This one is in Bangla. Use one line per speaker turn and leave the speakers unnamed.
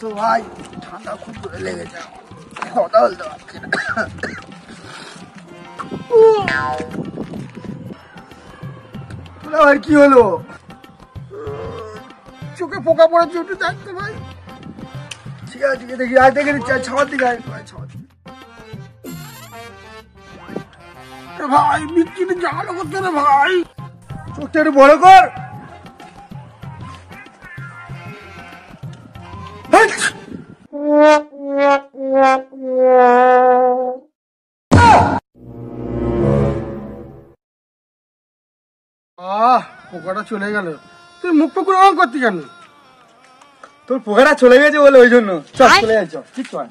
তো ভাই ঠান্ডা খুব করে লেগেছে, কথা বলতে পারছি না। ভাই কি হলো? চোখে পোকা পড়েছে, একটু দেখতো ভাই। ঠিক আছে ঠিক আছে, দেখি আয় দেখে নিচ্ছি, ছাওয়ার দিকে আয় ছাওয়ার দিকে। ভাই বিচ্ছিরি জাগালো করতে না ভাই, চোখটা একটু বড় কর। পোকাটা চলে গেল। তুই মুখ পুকুর অন করতি কেন?
তোর পোকাটা চলে গেছে বলে ওই জন্য। চল চলে যাই, চল ঠিক চল।